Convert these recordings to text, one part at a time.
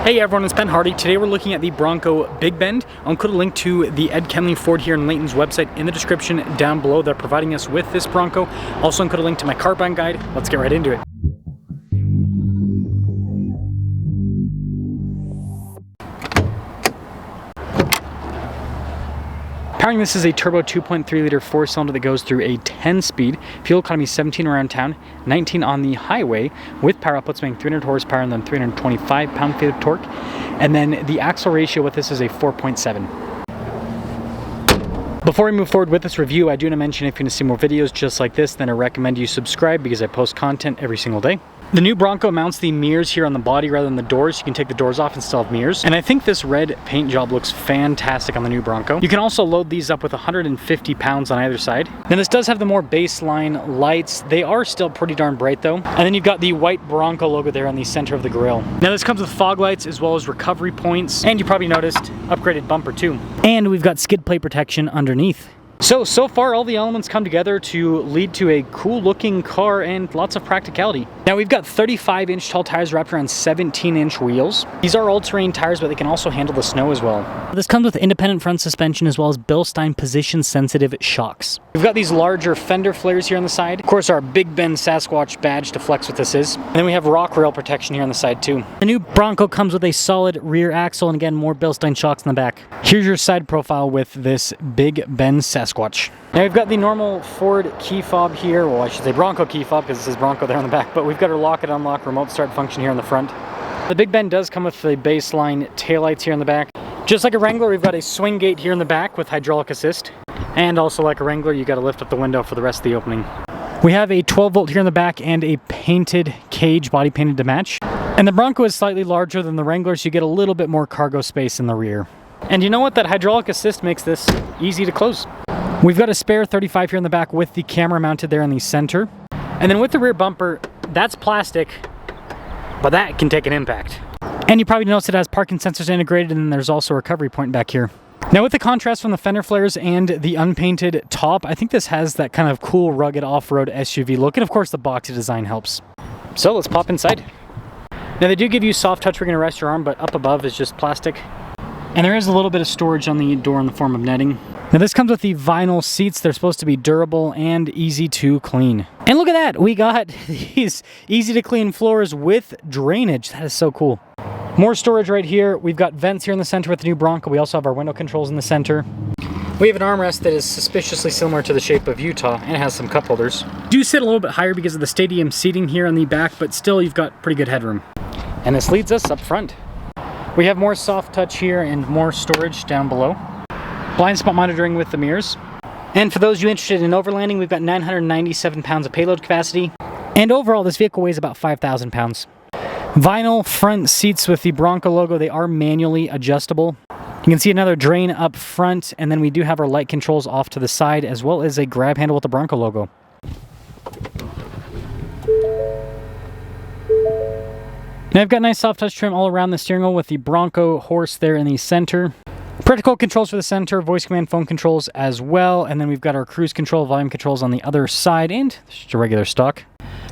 Hey everyone, it's Ben Hardy. Today we're looking at the Bronco Big Bend. I'll include a link to the Ed Kenley Ford here in Layton's website in the description down below. They're providing us with this Bronco. Also include a link to my car buying guide. Let's get right into it. Powering this is a turbo 2.3 liter 4-cylinder that goes through a 10-speed, fuel economy 17 around town, 19 on the highway, with power outputs making 300 horsepower and then 325 pound-feet of torque. And then the axle ratio with this is a 4.7. Before we move forward with this review, I do want to mention if you want to see more videos just like this, then I recommend you subscribe because I post content every single day. The new Bronco mounts the mirrors here on the body rather than the doors. You can take the doors off and still have mirrors. And I think this red paint job looks fantastic on the new Bronco. You can also load these up with 150 pounds on either side. Now this does have the more baseline lights. They are still pretty darn bright though. And then you've got the white Bronco logo there on the center of the grille. Now this comes with fog lights as well as recovery points. And you probably noticed upgraded bumper too. And we've got skid plate protection underneath. So far all the elements come together to lead to a cool looking car and lots of practicality. Now we've got 35-inch tall tires wrapped around 17-inch wheels. These are all-terrain tires, but they can also handle the snow as well. This comes with independent front suspension as well as Bilstein position-sensitive shocks. We've got these larger fender flares here on the side. Of course, our Big Bend Sasquatch badge to flex what this is. And then we have rock rail protection here on the side too. The new Bronco comes with a solid rear axle and again, more Bilstein shocks in the back. Here's your side profile with this Big Bend Sasquatch. Now we've got the normal Ford key fob here. Well, I should say Bronco key fob because it says Bronco there on the back, but we've got our lock and unlock remote start function here on the front. The Big Bend does come with the baseline taillights here in the back. Just like a Wrangler, we've got a swing gate here in the back with hydraulic assist. And also like a Wrangler, you got to lift up the window for the rest of the opening. We have a 12 volt here in the back and a painted cage, body painted to match. And the Bronco is slightly larger than the Wrangler, so you get a little bit more cargo space in the rear. And you know what? That hydraulic assist makes this easy to close. We've got a spare 35 here in the back with the camera mounted there in the center. And then with the rear bumper, that's plastic, but that can take an impact. And you probably noticed it has parking sensors integrated, and then there's also a recovery point back here. Now with the contrast from the fender flares and the unpainted top, I think this has that kind of cool, rugged off-road SUV look, and of course the boxy design helps. So let's pop inside. Now they do give you soft touch where you're gonna rest your arm, but up above is just plastic. And there is a little bit of storage on the door in the form of netting. Now this comes with the vinyl seats. They're supposed to be durable and easy to clean. And look at that, we got these easy to clean floors with drainage. That is so cool. More storage right here. We've got vents here in the center with the new Bronco. We also have our window controls in the center. We have an armrest that is suspiciously similar to the shape of Utah and it has some cup holders. Do sit a little bit higher because of the stadium seating here on the back, but still you've got pretty good headroom. And this leads us up front. We have more soft touch here and more storage down below. Blind spot monitoring with the mirrors. And for those of you interested in overlanding, we've got 997 pounds of payload capacity. And overall, this vehicle weighs about 5,000 pounds. Vinyl front seats with the Bronco logo. They are manually adjustable. You can see another drain up front, and then we do have our light controls off to the side, as well as a grab handle with the Bronco logo. Now I've got nice soft touch trim all around the steering wheel with the Bronco horse there in the center. Practical controls for the center, voice command phone controls as well, and then we've got our cruise control, volume controls on the other side, and just a regular stock.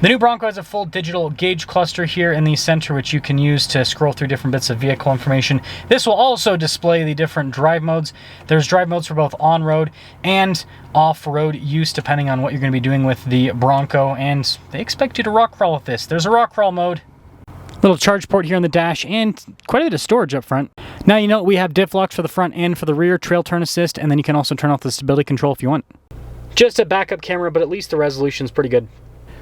The new Bronco has a full digital gauge cluster here in the center, which you can use to scroll through different bits of vehicle information. This will also display the different drive modes. There's drive modes for both on-road and off-road use, depending on what you're going to be doing with the Bronco, and they expect you to rock crawl with this. There's a rock crawl mode. Little charge port here on the dash and quite a bit of storage up front. Now you know we have diff locks for the front and for the rear, trail turn assist, and then you can also turn off the stability control if you want. Just a backup camera, but at least the resolution's pretty good.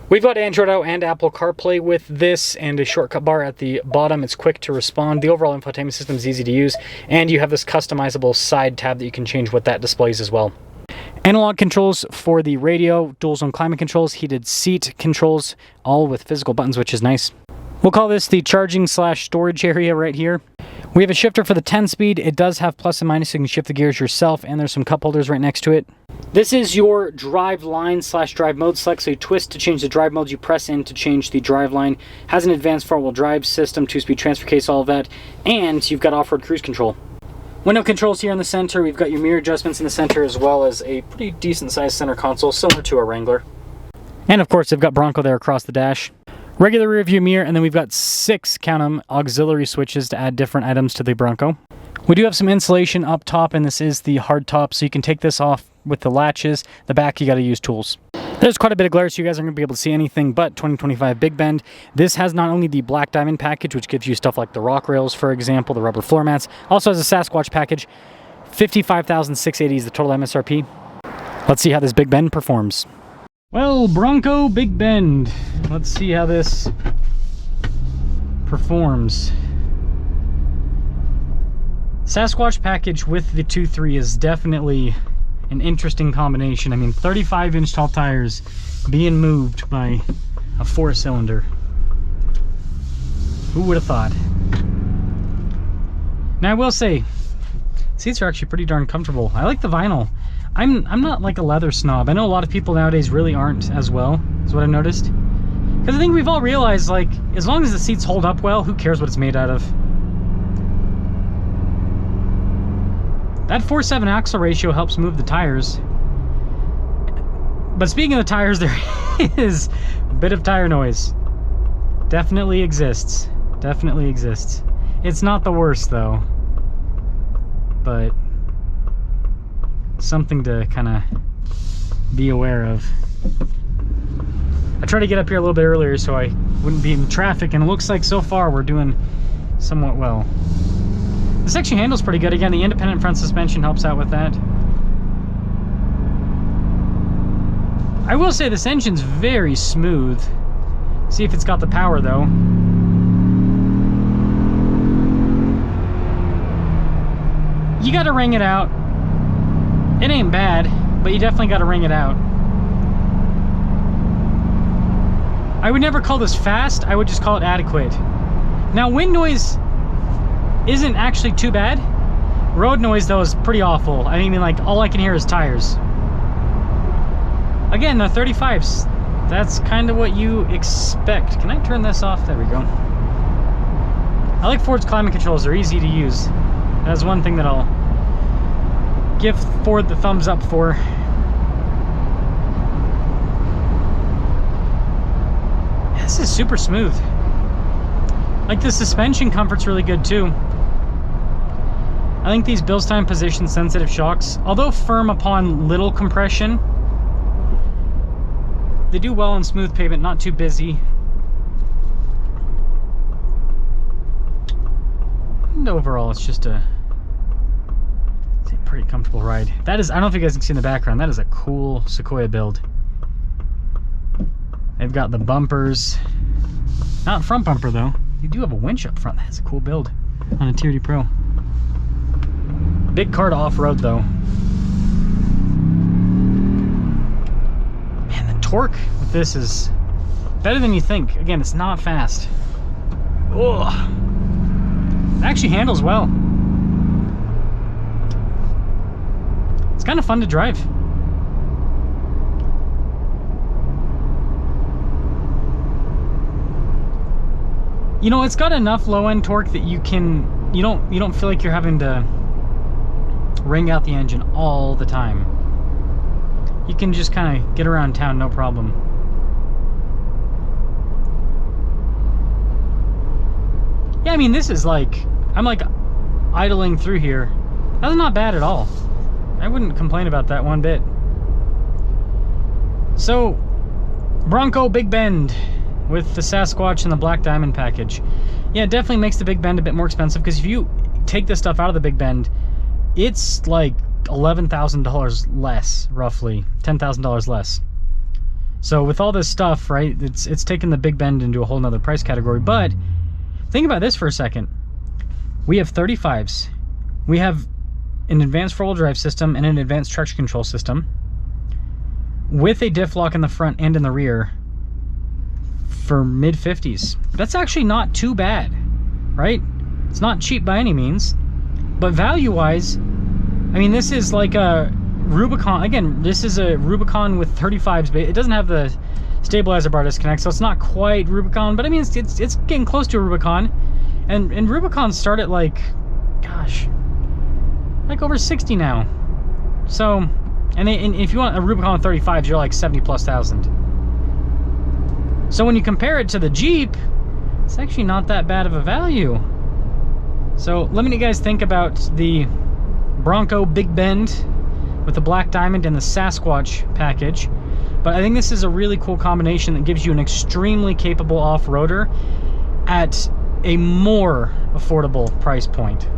We've got Android Auto and Apple CarPlay with this and a shortcut bar at the bottom. It's quick to respond. The overall infotainment system is easy to use, and you have this customizable side tab that you can change what that displays as well. Analog controls for the radio, dual zone climate controls, heated seat controls, all with physical buttons, which is nice. We'll call this the charging/storage area right here. We have a shifter for the 10-speed. It does have plus and minus, so you can shift the gears yourself, and there's some cup holders right next to it. This is your drive line/drive mode select, so you twist to change the drive modes, you press in to change the drive line. Has an advanced four-wheel drive system, 2-speed transfer case, all of that, and you've got off-road cruise control. Window controls here in the center. We've got your mirror adjustments in the center, as well as a pretty decent sized center console, similar to a Wrangler. And of course, they've got Bronco there across the dash. Regular rear view mirror, and then we've got 6, count them, auxiliary switches to add different items to the Bronco. We do have some insulation up top, and this is the hard top, so you can take this off with the latches. The back, you got to use tools. There's quite a bit of glare, so you guys aren't going to be able to see anything but 2025 Big Bend. This has not only the black diamond package, which gives you stuff like the rock rails, for example, the rubber floor mats. Also has a Sasquatch package. $55,680 is the total MSRP. Let's see how this Big Bend performs. Well, Bronco Big Bend. Let's see how this performs. Sasquatch package with the 2.3 is definitely an interesting combination. I mean, 35-inch tall tires being moved by a 4-cylinder. Who would have thought? Now, I will say, seats are actually pretty darn comfortable. I like the vinyl. I'm not like a leather snob. I know a lot of people nowadays really aren't as well, is what I've noticed. Because I think we've all realized, like, as long as the seats hold up well, who cares what it's made out of? That 4.7 axle ratio helps move the tires. But speaking of the tires, there is a bit of tire noise. Definitely exists. Definitely exists. It's not the worst, though. But something to kind of be aware of. I tried to get up here a little bit earlier so I wouldn't be in traffic, and it looks like so far we're doing somewhat well. This actually handles pretty good. Again, the independent front suspension helps out with that. I will say this engine's very smooth. See if it's got the power though. You gotta ring it out. It ain't bad, but you definitely gotta ring it out. I would never call this fast, I would just call it adequate. Now, wind noise isn't actually too bad. Road noise though is pretty awful. I mean, like, all I can hear is tires. Again, the 35s, that's kind of what you expect. Can I turn this off? There we go. I like Ford's climate controls. They're easy to use. That's one thing that I'll give Ford the thumbs up for. This is super smooth. Like, the suspension comfort's really good too. I think these Bilstein position sensitive shocks, although firm upon little compression, they do well on smooth pavement, not too busy. And overall, it's just a pretty comfortable ride. That is, I don't know if you guys can see in the background, that is a cool Sequoia build. They've got the bumpers. Not front bumper though. You do have a winch up front. That's a cool build on a Tier D Pro. Big car to off-road though. Man, the torque with this is better than you think. Again, it's not fast. Ugh. It actually handles well. It's kind of fun to drive. You know, it's got enough low-end torque that you don't feel like you're having to wring out the engine all the time. You can just kind of get around town, no problem. Yeah, I mean, this is like, I'm like idling through here. That's not bad at all. I wouldn't complain about that one bit. So, Bronco Big Bend with the Sasquatch and the Black Diamond package. Yeah, it definitely makes the Big Bend a bit more expensive, because if you take this stuff out of the Big Bend, it's like $11,000 less, roughly $10,000 less. So with all this stuff, right, it's taken the Big Bend into a whole nother price category. But think about this for a second. We have 35s. We have an advanced four-wheel drive system and an advanced traction control system with a diff lock in the front and in the rear for mid-50s. That's actually not too bad, right? It's not cheap by any means, but value-wise, I mean, this is like a Rubicon. Again, this is a Rubicon with 35s, but it doesn't have the stabilizer bar disconnect, so it's not quite Rubicon, but I mean, it's getting close to a Rubicon, and Rubicons start at like, gosh, like over 60 now. So, and if you want a Rubicon with 35s, you're like 70 plus thousand. So when you compare it to the Jeep, it's actually not that bad of a value. So let me know you guys think about the Bronco Big Bend with the black diamond and the Sasquatch package. But I think this is a really cool combination that gives you an extremely capable off-roader at a more affordable price point.